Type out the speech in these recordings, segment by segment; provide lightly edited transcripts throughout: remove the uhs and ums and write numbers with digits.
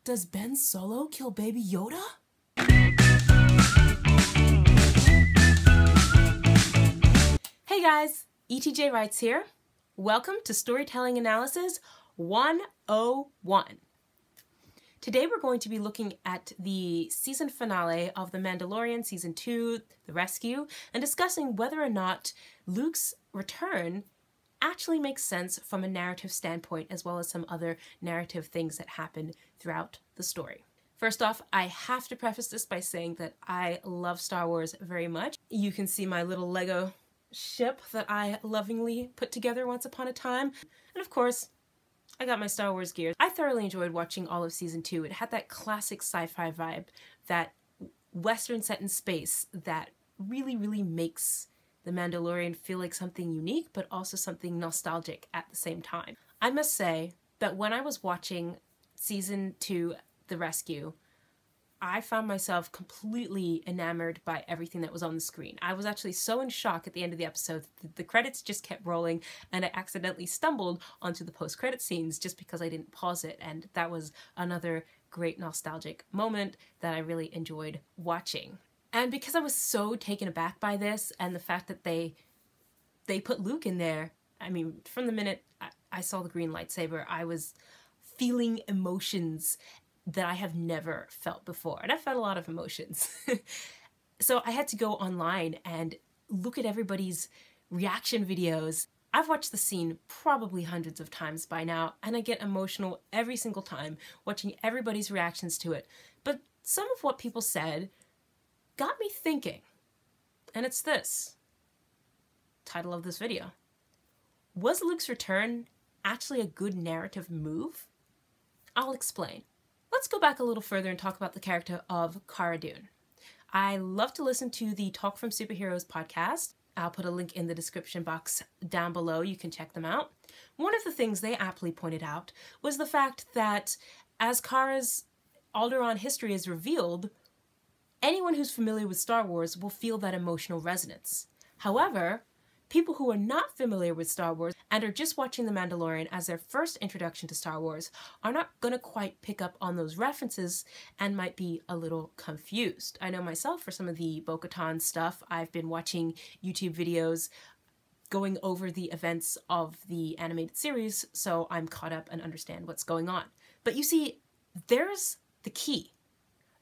Does Ben Solo kill Baby Yoda? Hey guys, ETJ Writes here. Welcome to Storytelling Analysis 101. Today we're going to be looking at the season finale of The Mandalorian Season 2, The Rescue, and discussing whether or not Luke's return actually makes sense from a narrative standpoint, as well as some other narrative things that happen throughout the story. First off, I have to preface this by saying that I love Star Wars very much. You can see my little Lego ship that I lovingly put together once upon a time. And of course, I got my Star Wars gear. I thoroughly enjoyed watching all of Season 2. It had that classic sci-fi vibe, that Western set in space that really makes The Mandalorian feel like something unique, but also something nostalgic at the same time. I must say that when I was watching Season 2, The Rescue, I found myself completely enamored by everything that was on the screen. I was actually so in shock at the end of the episode that the credits just kept rolling, and I accidentally stumbled onto the post-credit scenes just because I didn't pause it, and that was another great nostalgic moment that I really enjoyed watching. And because I was so taken aback by this and the fact that they put Luke in there, I mean, from the minute I saw the green lightsaber, I was feeling emotions that I have never felt before. And I've felt a lot of emotions. So I had to go online and look at everybody's reaction videos. I've watched the scene probably hundreds of times by now, and I get emotional every single time watching everybody's reactions to it. But some of what people said got me thinking, and it's this. Title of this video. Was Luke's return actually a good narrative move? I'll explain. Let's go back a little further and talk about the character of Cara Dune. I love to listen to the Talk from Superheroes podcast. I'll put a link in the description box down below. You can check them out. One of the things they aptly pointed out was the fact that as Cara's Alderaan history is revealed, anyone who's familiar with Star Wars will feel that emotional resonance. However, people who are not familiar with Star Wars and are just watching The Mandalorian as their first introduction to Star Wars are not gonna quite pick up on those references and might be a little confused. I know myself, for some of the Bo-Katan stuff, I've been watching YouTube videos going over the events of the animated series, so I'm caught up and understand what's going on. But you see, there's the key.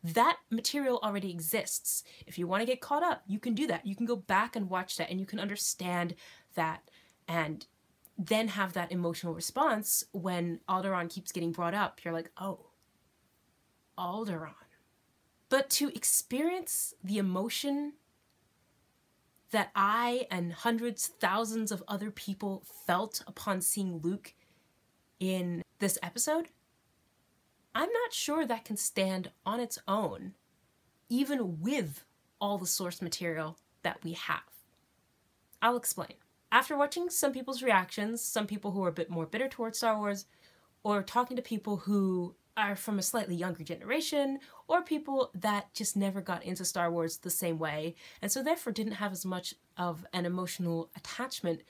That material already exists. If you want to get caught up, you can do that. You can go back and watch that, and you can understand that and then have that emotional response when Alderaan keeps getting brought up. You're like, oh, Alderaan. But to experience the emotion that I and hundreds, thousands of other people felt upon seeing Luke in this episode, I'm not sure that can stand on its own, even with all the source material that we have. I'll explain. After watching some people's reactions, some people who are a bit more bitter towards Star Wars, or talking to people who are from a slightly younger generation, or people that just never got into Star Wars the same way, and so therefore didn't have as much of an emotional attachment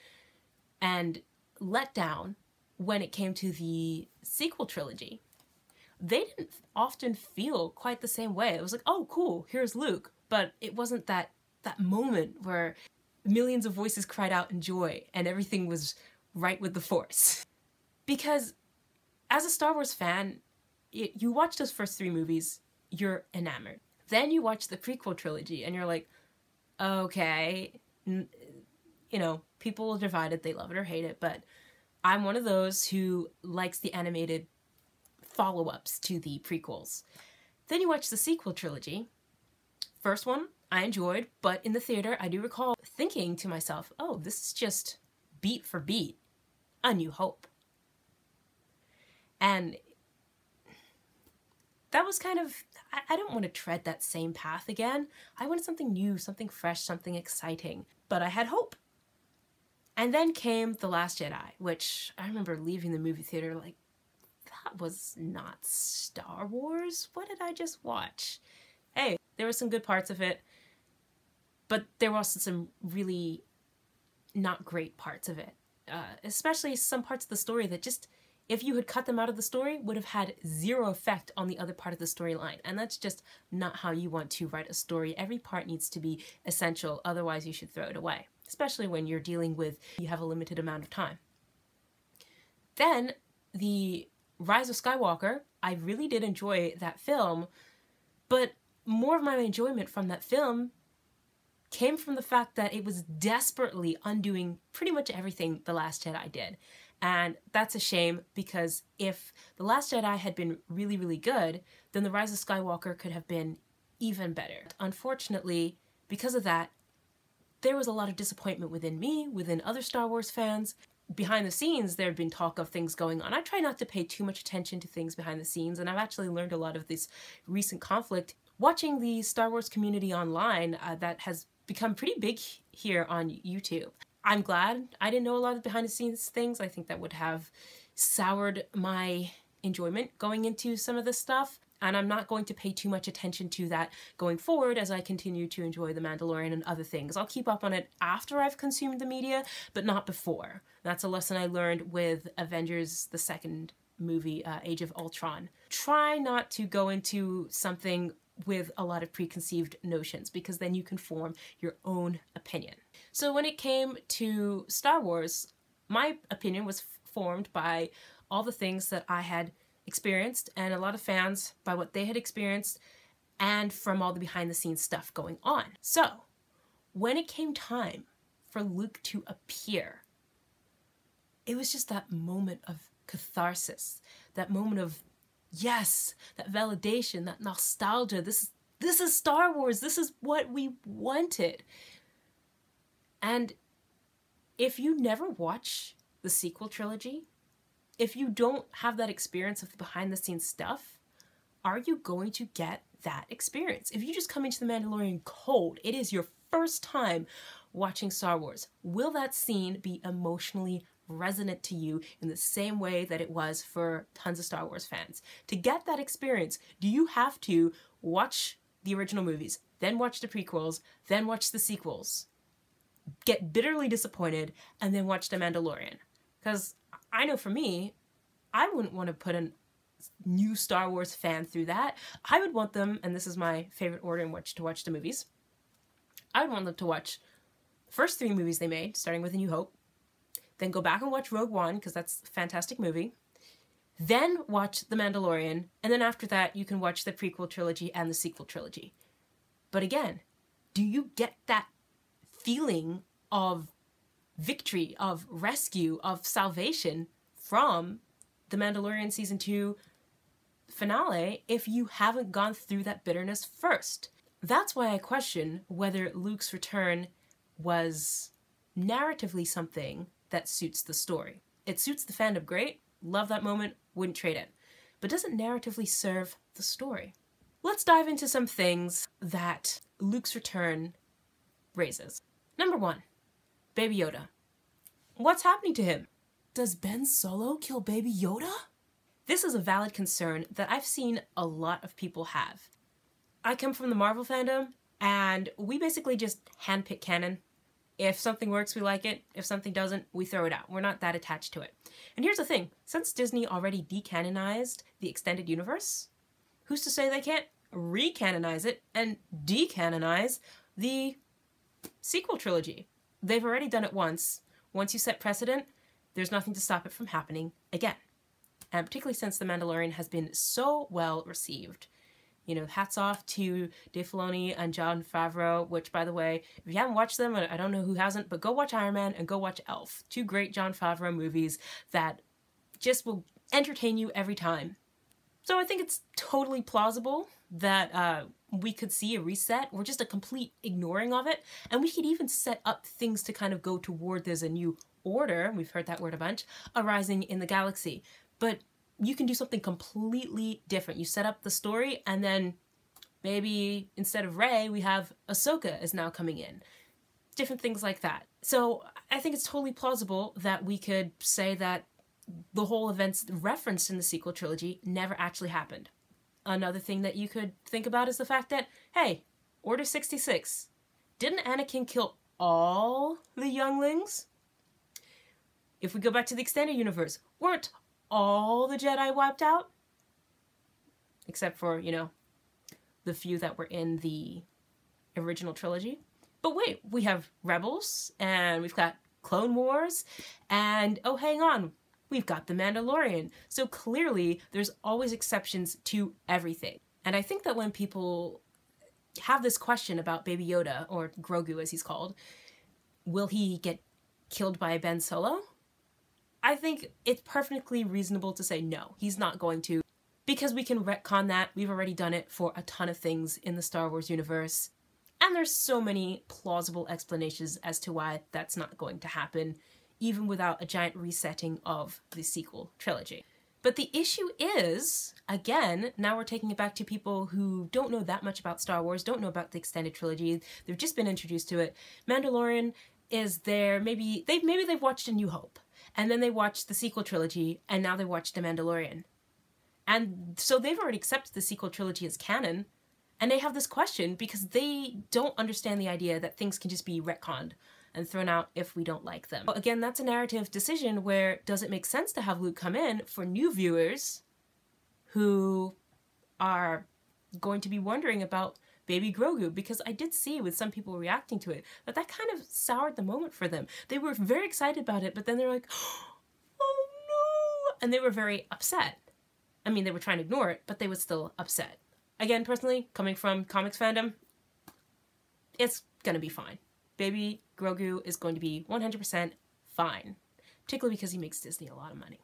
and letdown when it came to the sequel trilogy, they didn't often feel quite the same way. It was like, oh, cool, here's Luke. But it wasn't that moment where millions of voices cried out in joy and everything was right with the Force. Because as a Star Wars fan, you watch those first 3 movies, you're enamored. Then you watch the prequel trilogy and you're like, okay, you know, people are divided, they love it or hate it, but I'm one of those who likes the animated follow-ups to the prequels. Then you watch the sequel trilogy. First one I enjoyed, but in the theater I do recall thinking to myself, oh, this is just beat for beat A New Hope. And that was kind of, I don't want to tread that same path again. I wanted something new, something fresh, something exciting, but I had hope. And then came The Last Jedi, which I remember leaving the movie theater like, that was not Star Wars. What did I just watch? Hey, there were some good parts of it, but there were also some really not great parts of it. Especially some parts of the story that just, if you had cut them out of the story, would have had zero effect on the other part of the storyline. And that's just not how you want to write a story. Every part needs to be essential, otherwise you should throw it away, especially when you're dealing with, you have a limited amount of time. Then, the Rise of Skywalker, I really did enjoy that film, but more of my enjoyment from that film came from the fact that it was desperately undoing pretty much everything The Last Jedi did. And that's a shame, because if The Last Jedi had been really, really good, then The Rise of Skywalker could have been even better. Unfortunately, because of that, there was a lot of disappointment within me, within other Star Wars fans. Behind the scenes, there had been talk of things going on. I try not to pay too much attention to things behind the scenes, and I've actually learned a lot of this recent conflict watching the Star Wars community online that has become pretty big here on YouTube. I'm glad I didn't know a lot of behind the scenes things. I think that would have soured my enjoyment going into some of this stuff. And I'm not going to pay too much attention to that going forward as I continue to enjoy The Mandalorian and other things. I'll keep up on it after I've consumed the media, but not before. That's a lesson I learned with Avengers, the second movie, Age of Ultron. Try not to go into something with a lot of preconceived notions, because then you can form your own opinion. So when it came to Star Wars, my opinion was formed by all the things that I had experienced, and a lot of fans by what they had experienced, and from all the behind the scenes stuff going on. So when it came time for Luke to appear, it was just that moment of catharsis, that moment of yes, that validation, that nostalgia. This is Star Wars. This is what we wanted. And if you never watch the sequel trilogy, if you don't have that experience of the behind the scenes stuff, are you going to get that experience? If you just come into The Mandalorian cold, it is your first time watching Star Wars, will that scene be emotionally resonant to you in the same way that it was for tons of Star Wars fans? To get that experience, do you have to watch the original movies, then watch the prequels, then watch the sequels, get bitterly disappointed, and then watch The Mandalorian? Because I know for me, I wouldn't want to put a new Star Wars fan through that. I would want them, and this is my favorite order in which to watch the movies, I would want them to watch the first 3 movies they made, starting with A New Hope, then go back and watch Rogue One, because that's a fantastic movie, then watch The Mandalorian, and then after that you can watch the prequel trilogy and the sequel trilogy. But again, do you get that feeling of victory, of rescue, of salvation from The Mandalorian Season 2 finale if you haven't gone through that bitterness first? That's why I question whether Luke's return was narratively something that suits the story. It suits the fandom great, love that moment, wouldn't trade it, but doesn't narratively serve the story. Let's dive into some things that Luke's return raises. Number 1, Baby Yoda. What's happening to him? Does Ben Solo kill Baby Yoda? This is a valid concern that I've seen a lot of people have. I come from the Marvel fandom, and we basically just handpick canon. If something works, we like it. If something doesn't, we throw it out. We're not that attached to it. And here's the thing. Since Disney already decanonized the extended universe, who's to say they can't recanonize it and decanonize the sequel trilogy? They've already done it once. Once you set precedent, there's nothing to stop it from happening again. And particularly since The Mandalorian has been so well received. You know, hats off to Dave Filoni and Jon Favreau, which, by the way, if you haven't watched them, I don't know who hasn't, but go watch Iron Man and go watch Elf. 2 great Jon Favreau movies that just will entertain you every time. So I think it's totally plausible that we could see a reset or just a complete ignoring of it. And we could even set up things to kind of go toward there's a new order, we've heard that word a bunch, arising in the galaxy. But you can do something completely different. You set up the story, and then maybe instead of Rey, we have Ahsoka is now coming in. Different things like that. So I think it's totally plausible that we could say that the whole events referenced in the sequel trilogy never actually happened. Another thing that you could think about is the fact that, hey, Order 66, didn't Anakin kill all the younglings? If we go back to the extended universe, weren't all the Jedi wiped out. Except for, you know, the few that were in the original trilogy. But wait, we have Rebels, and we've got Clone Wars, and oh, hang on, we've got The Mandalorian. So clearly, there's always exceptions to everything. And I think that when people have this question about Baby Yoda, or Grogu as he's called, will he get killed by Ben Solo? I think it's perfectly reasonable to say no, he's not going to, because we can retcon that. We've already done it for a ton of things in the Star Wars universe. And there's so many plausible explanations as to why that's not going to happen, even without a giant resetting of the sequel trilogy. But the issue is, again, now we're taking it back to people who don't know that much about Star Wars, don't know about the extended trilogy, they've just been introduced to it. Mandalorian is there, maybe they've watched A New Hope, and then they watched the sequel trilogy, and now they watched The Mandalorian. And so they've already accepted the sequel trilogy as canon, and they have this question because they don't understand the idea that things can just be retconned and thrown out if we don't like them. Again, that's a narrative decision where does it make sense to have Luke come in for new viewers who are going to be wondering about Baby Grogu? Because I did see with some people reacting to it that that kind of soured the moment for them. They were very excited about it, but then they're like, oh no, and they were very upset. I mean, they were trying to ignore it, but they were still upset. Again, personally, coming from comics fandom, it's gonna be fine. Baby Grogu is going to be 100% fine, particularly because he makes Disney a lot of money.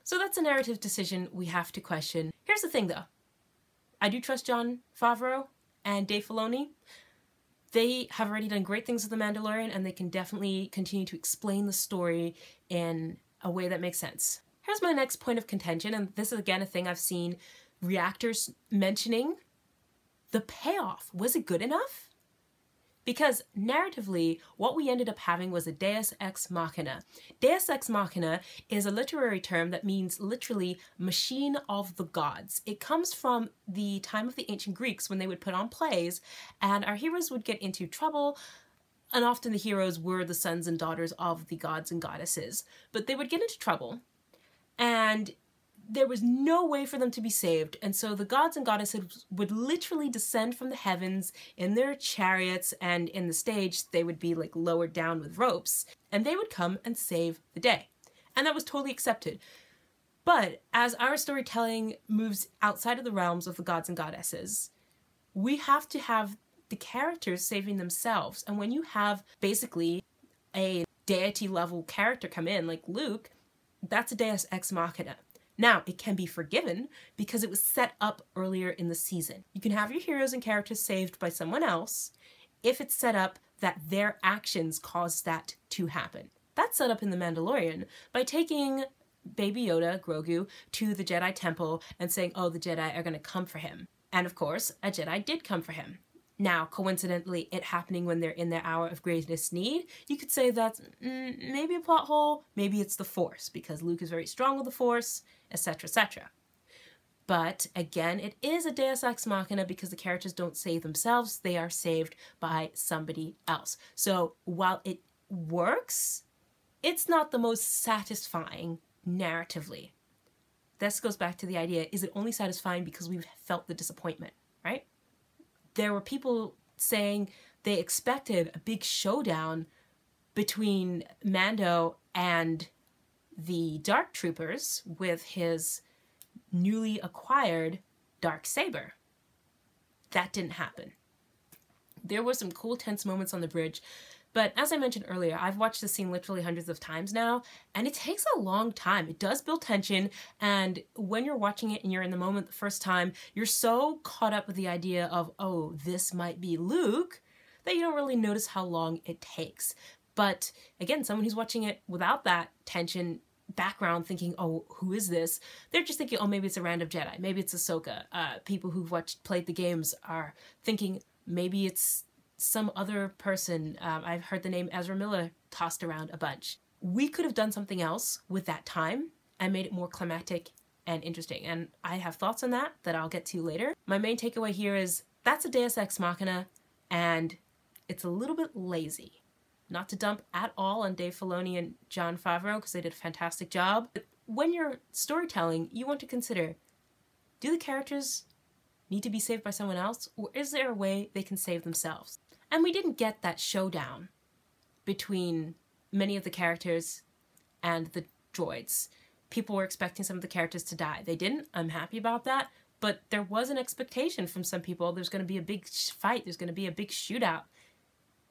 So that's a narrative decision we have to question. Here's the thing though. I do trust Jon Favreau and Dave Filoni. They have already done great things with The Mandalorian, and they can definitely continue to explain the story in a way that makes sense. Here's my next point of contention, and this is again a thing I've seen reactors mentioning. The payoff, was it good enough? Because narratively, what we ended up having was a deus ex machina. Deus ex machina is a literary term that means literally machine of the gods. It comes from the time of the ancient Greeks when they would put on plays and our heroes would get into trouble, and often the heroes were the sons and daughters of the gods and goddesses. But they would get into trouble and there was no way for them to be saved, and so the gods and goddesses would literally descend from the heavens in their chariots, and in the stage they would be like lowered down with ropes, and they would come and save the day. And that was totally accepted. But as our storytelling moves outside of the realms of the gods and goddesses, we have to have the characters saving themselves. And when you have basically a deity level character come in like Luke, that's a deus ex machina. Now, it can be forgiven because it was set up earlier in the season. You can have your heroes and characters saved by someone else if it's set up that their actions caused that to happen. That's set up in The Mandalorian by taking Baby Yoda, Grogu, to the Jedi Temple and saying, oh, the Jedi are going to come for him. And of course, a Jedi did come for him. Now, coincidentally, it happening when they're in their hour of greatest need, you could say that's maybe a plot hole, maybe it's the Force, because Luke is very strong with the Force, etc., etc. But again, it is a deus ex machina because the characters don't save themselves, they are saved by somebody else. So while it works, it's not the most satisfying narratively. This goes back to the idea, is it only satisfying because we've felt the disappointment, right? There were people saying they expected a big showdown between Mando and the Dark Troopers with his newly acquired Darksaber. That didn't happen. There were some cool tense moments on the bridge, but as I mentioned earlier, I've watched this scene literally hundreds of times now, and it takes a long time. It does build tension, and when you're watching it and you're in the moment the first time, you're so caught up with the idea of, oh, this might be Luke, that you don't really notice how long it takes. But again, someone who's watching it without that tension background thinking, oh, who is this? They're just thinking, oh, maybe it's a random Jedi. Maybe it's Ahsoka. People who've played the games are thinking maybe it's some other person. I've heard the name Ezra Miller tossed around a bunch. We could have done something else with that time and made it more climactic and interesting. And I have thoughts on that I'll get to later. My main takeaway here is that's a deus ex machina and it's a little bit lazy. Not to dump at all on Dave Filoni and Jon Favreau because they did a fantastic job. when you're storytelling, you want to consider, do the characters need to be saved by someone else, or is there a way they can save themselves? And we didn't get that showdown between many of the characters and the droids. People were expecting some of the characters to die. They didn't. I'm happy about that. But there was an expectation from some people. There's going to be a big fight. There's going to be a big shootout.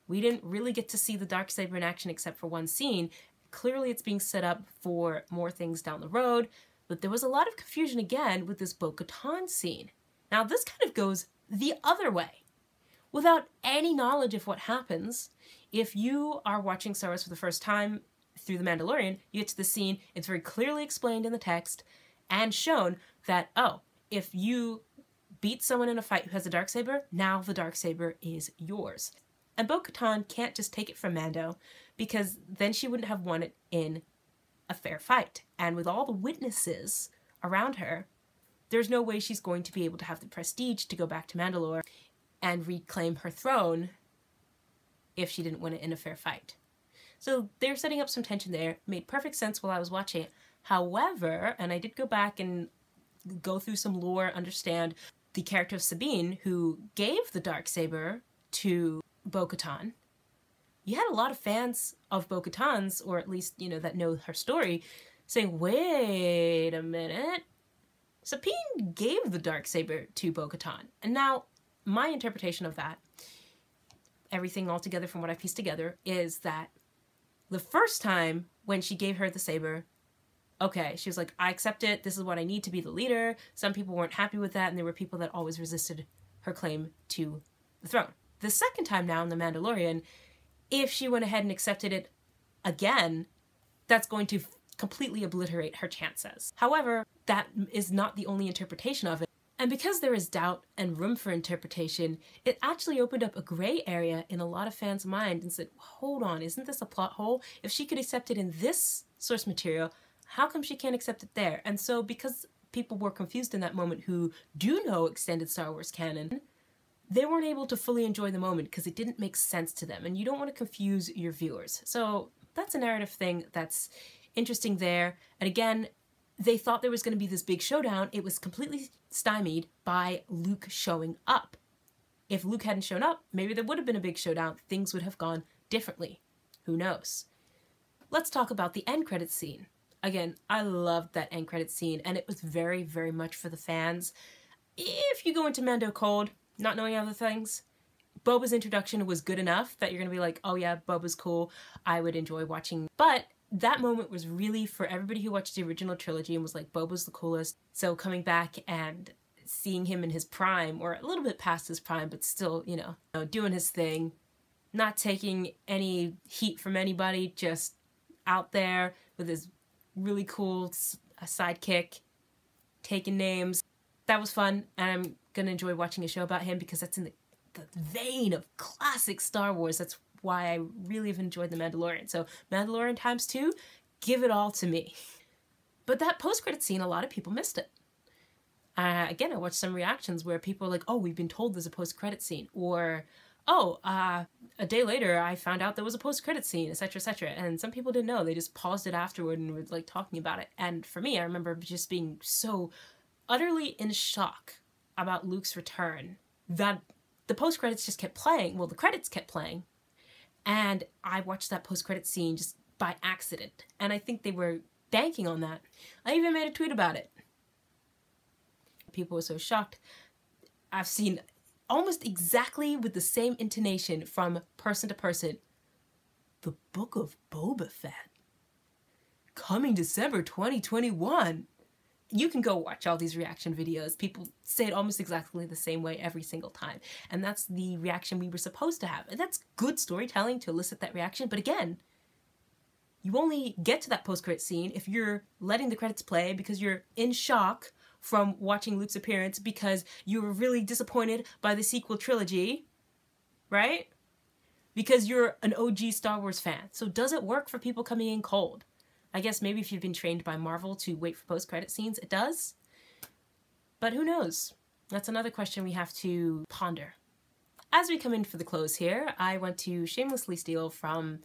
We didn't really get to see the Darksaber in action except for one scene. Clearly it's being set up for more things down the road. But there was a lot of confusion again with this Bo-Katan scene. Now this kind of goes the other way. Without any knowledge of what happens, if you are watching Star Wars for the first time through The Mandalorian, you get to the scene, it's very clearly explained in the text and shown that, oh, if you beat someone in a fight who has a Darksaber, now the Darksaber is yours. And Bo-Katan can't just take it from Mando, because then she wouldn't have won it in a fair fight. And with all the witnesses around her, there's no way she's going to be able to have the prestige to go back to Mandalore and reclaim her throne if she didn't win it in a fair fight. So they're setting up some tension there. Made perfect sense while I was watching it. However, and I did go back and go through some lore, understand the character of Sabine, who gave the Darksaber to Bo-Katan. You had a lot of fans of Bo-Katan's, or at least, you know, that know her story, saying, wait a minute, Sabine gave the Darksaber to Bo-Katan. And now, my interpretation of that, everything all together from what I pieced together, is that the first time when she gave her the saber, okay, she was like, I accept it, this is what I need to be the leader. Some people weren't happy with that, and there were people that always resisted her claim to the throne. The second time now in The Mandalorian, if she went ahead and accepted it again, that's going to completely obliterate her chances. However, that is not the only interpretation of it. And because there is doubt and room for interpretation, it actually opened up a gray area in a lot of fans' mind and said, hold on, isn't this a plot hole? If she could accept it in this source material, how come she can't accept it there? And so because people were confused in that moment who do know extended Star Wars canon, they weren't able to fully enjoy the moment because it didn't make sense to them, and you don't want to confuse your viewers. So that's a narrative thing that's interesting there. And again, they thought there was going to be this big showdown. It was completely stymied by Luke showing up. If Luke hadn't shown up, maybe there would have been a big showdown. Things would have gone differently. Who knows? Let's talk about the end credits scene. Again, I loved that end credits scene, and it was very, very much for the fans. If you go into Mando cold, not knowing other things, Boba's introduction was good enough that you're going to be like, oh yeah, Boba's cool, I would enjoy watching. But that moment was really for everybody who watched the original trilogy and was like, Boba's the coolest. So coming back and seeing him in his prime, or a little bit past his prime, but still, you know, doing his thing, not taking any heat from anybody, just out there with his really cool sidekick, taking names. That was fun, and I'm gonna enjoy watching a show about him because that's in the vein of classic Star Wars. That's why I really have enjoyed The Mandalorian. So Mandalorian ×2, give it all to me. But that post-credit scene, a lot of people missed it. Again, I watched some reactions where people are like, oh, we've been told there's a post-credit scene, or oh, a day later I found out there was a post-credit scene, etc., etc. And some people didn't know. They just paused it afterward and were like talking about it. And for me, I remember just being so utterly in shock about Luke's return that the post-credits just kept playing. Well, the credits kept playing. And I watched that post-credit scene just by accident. And I think they were banking on that. I even made a tweet about it. People were so shocked. I've seen almost exactly with the same intonation from person to person. The Book of Boba Fett. Coming December 2021. You can go watch all these reaction videos. People say it almost exactly the same way every single time. And that's the reaction we were supposed to have. And that's good storytelling to elicit that reaction. But again, you only get to that post-credit scene if you're letting the credits play because you're in shock from watching Luke's appearance because you were really disappointed by the sequel trilogy, right? Because you're an OG Star Wars fan. So does it work for people coming in cold? I guess maybe if you've been trained by Marvel to wait for post-credit scenes, it does. But who knows? That's another question we have to ponder. As we come in for the close here, I want to shamelessly steal from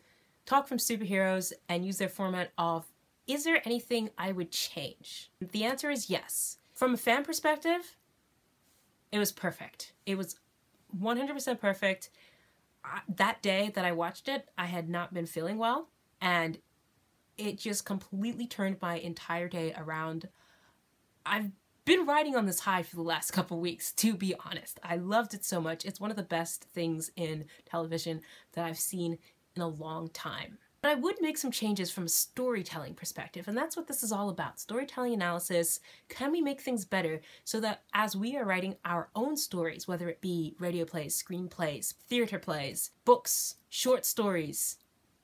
Talk from Superheroes and use their format of is there anything I would change? The answer is yes. From a fan perspective, it was perfect. It was 100% perfect. That day that I watched it, I had not been feeling well, and it just completely turned my entire day around. I've been riding on this high for the last couple weeks, to be honest. I loved it so much. It's one of the best things in television that I've seen in a long time. But I would make some changes from a storytelling perspective, and that's what this is all about. Storytelling analysis. Can we make things better so that as we are writing our own stories, whether it be radio plays, screenplays, theater plays, books, short stories,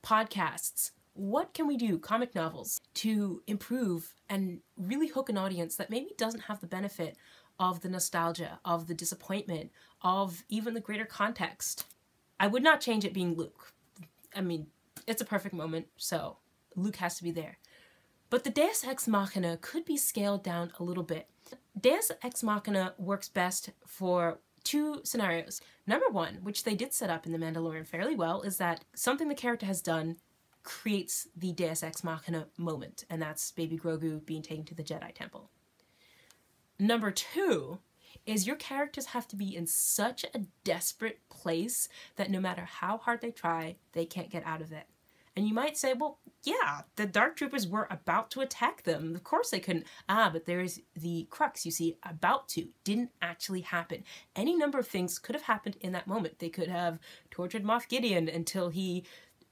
podcasts, what can we do, comic novels, to improve and really hook an audience that maybe doesn't have the benefit of the nostalgia, of the disappointment, of even the greater context? I would not change it being Luke. I mean, it's a perfect moment, so Luke has to be there. But the Deus Ex Machina could be scaled down a little bit. Deus Ex Machina works best for two scenarios. Number one, which they did set up in The Mandalorian fairly well, is that something the character has done creates the Deus Ex Machina moment, and that's Baby Grogu being taken to the Jedi Temple. Number two is your characters have to be in such a desperate place that no matter how hard they try, they can't get out of it. And you might say, well, yeah, the Dark Troopers were about to attack them. Of course they couldn't. But there's the crux, you see, about to. Didn't actually happen. Any number of things could have happened in that moment. They could have tortured Moff Gideon until he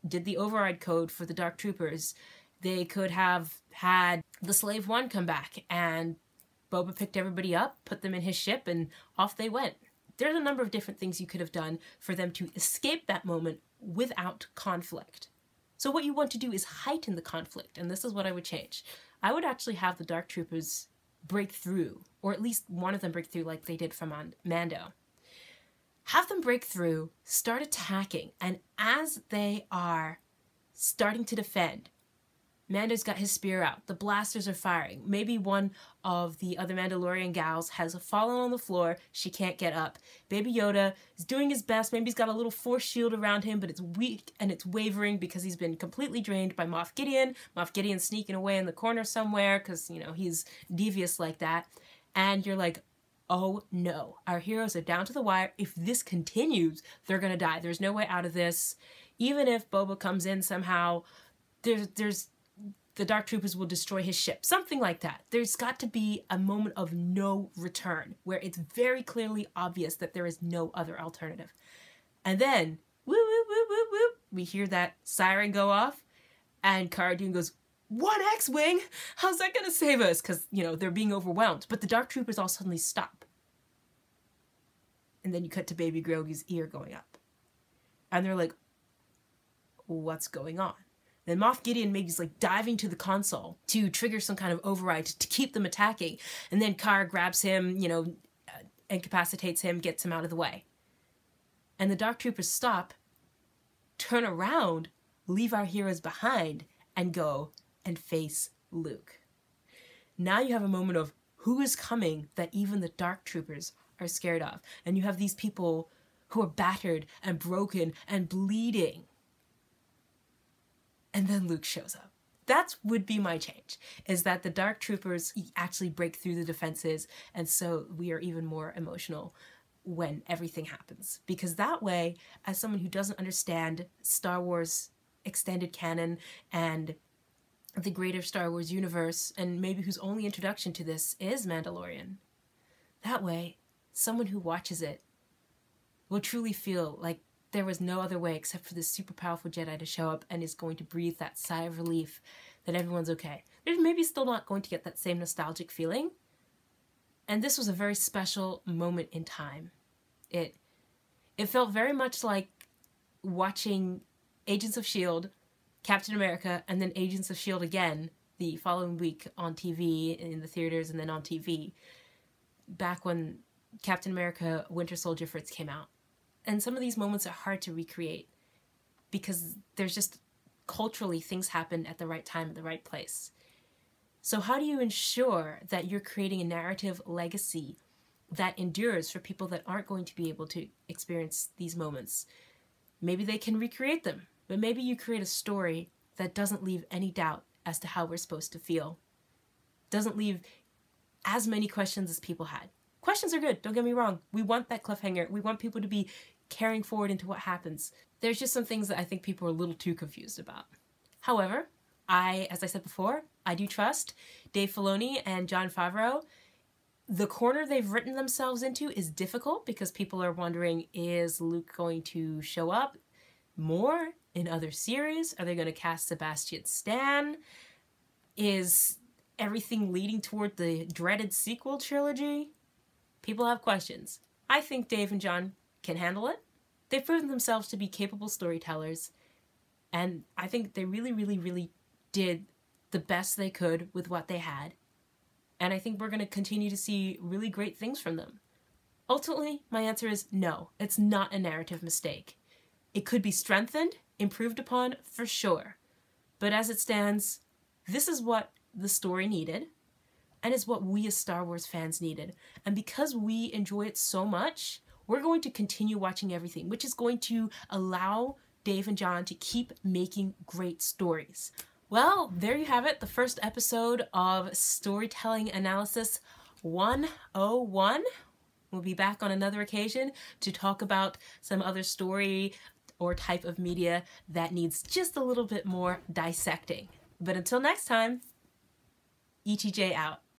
did the override code for the Dark Troopers. They could have had the Slave One come back, and Boba picked everybody up, put them in his ship, and off they went. There's a number of different things you could have done for them to escape that moment without conflict. So what you want to do is heighten the conflict, and this is what I would change. I would actually have the Dark Troopers break through, or at least one of them break through like they did from Mando. Have them break through, start attacking, and as they are starting to defend, Mando's got his spear out, the blasters are firing, maybe one of the other Mandalorian gals has fallen on the floor, she can't get up. Baby Yoda is doing his best, maybe he's got a little force shield around him, but it's weak and it's wavering because he's been completely drained by Moff Gideon. Moff Gideon's sneaking away in the corner somewhere because, you know, he's devious like that. And you're like, oh no, our heroes are down to the wire. If this continues, they're gonna die. There's no way out of this. Even if Boba comes in somehow, there's the Dark Troopers will destroy his ship. Something like that. There's got to be a moment of no return where it's very clearly obvious that there is no other alternative. And then, woo, woo, woo, woo, woo, we hear that siren go off, and Cara Dune goes, "One X-Wing? How's that gonna save us?" Because, you know, they're being overwhelmed. But the Dark Troopers all suddenly stop. And then you cut to Baby Grogu's ear going up. And they're like, what's going on? Then Moff Gideon maybe is like diving to the console to trigger some kind of override to keep them attacking. And then Cara grabs him, you know, incapacitates him, gets him out of the way. And the Dark Troopers stop, turn around, leave our heroes behind, and go and face Luke. Now you have a moment of who is coming that even the Dark Troopers are scared of. And you have these people who are battered and broken and bleeding. And then Luke shows up. That would be my change, is that the Dark Troopers actually break through the defenses, and so we are even more emotional when everything happens. Because that way, as someone who doesn't understand Star Wars extended canon and the greater Star Wars universe, and maybe whose only introduction to this is Mandalorian, that way, someone who watches it will truly feel like there was no other way except for this super powerful Jedi to show up and is going to breathe that sigh of relief that everyone's okay. They're maybe still not going to get that same nostalgic feeling. And this was a very special moment in time. It felt very much like watching Agents of S.H.I.E.L.D., Captain America, and then Agents of S.H.I.E.L.D. again the following week on TV, in the theaters, and then on TV, back when Captain America Winter Soldier first came out. And some of these moments are hard to recreate because there's just culturally things happen at the right time, at the right place. So how do you ensure that you're creating a narrative legacy that endures for people that aren't going to be able to experience these moments? Maybe they can recreate them, but maybe you create a story that doesn't leave any doubt as to how we're supposed to feel. Doesn't leave as many questions as people had. Questions are good, don't get me wrong. We want that cliffhanger. We want people to be carrying forward into what happens. There's just some things that I think people are a little too confused about. However, as I said before, I do trust Dave Filoni and Jon Favreau. The corner they've written themselves into is difficult because people are wondering, is Luke going to show up more in other series? Are they going to cast Sebastian Stan? Is everything leading toward the dreaded sequel trilogy? People have questions. I think Dave and Jon can handle it. They've proven themselves to be capable storytellers, and I think they really, really, really did the best they could with what they had. And I think we're going to continue to see really great things from them. Ultimately, my answer is no, it's not a narrative mistake. It could be strengthened, improved upon, for sure. But as it stands, this is what the story needed, and it's what we as Star Wars fans needed. And because we enjoy it so much, we're going to continue watching everything, which is going to allow Dave and Jon to keep making great stories. Well, there you have it, the first episode of Storytelling Analysis 101. We'll be back on another occasion to talk about some other story or type of media that needs just a little bit more dissecting. But until next time, ETJ out.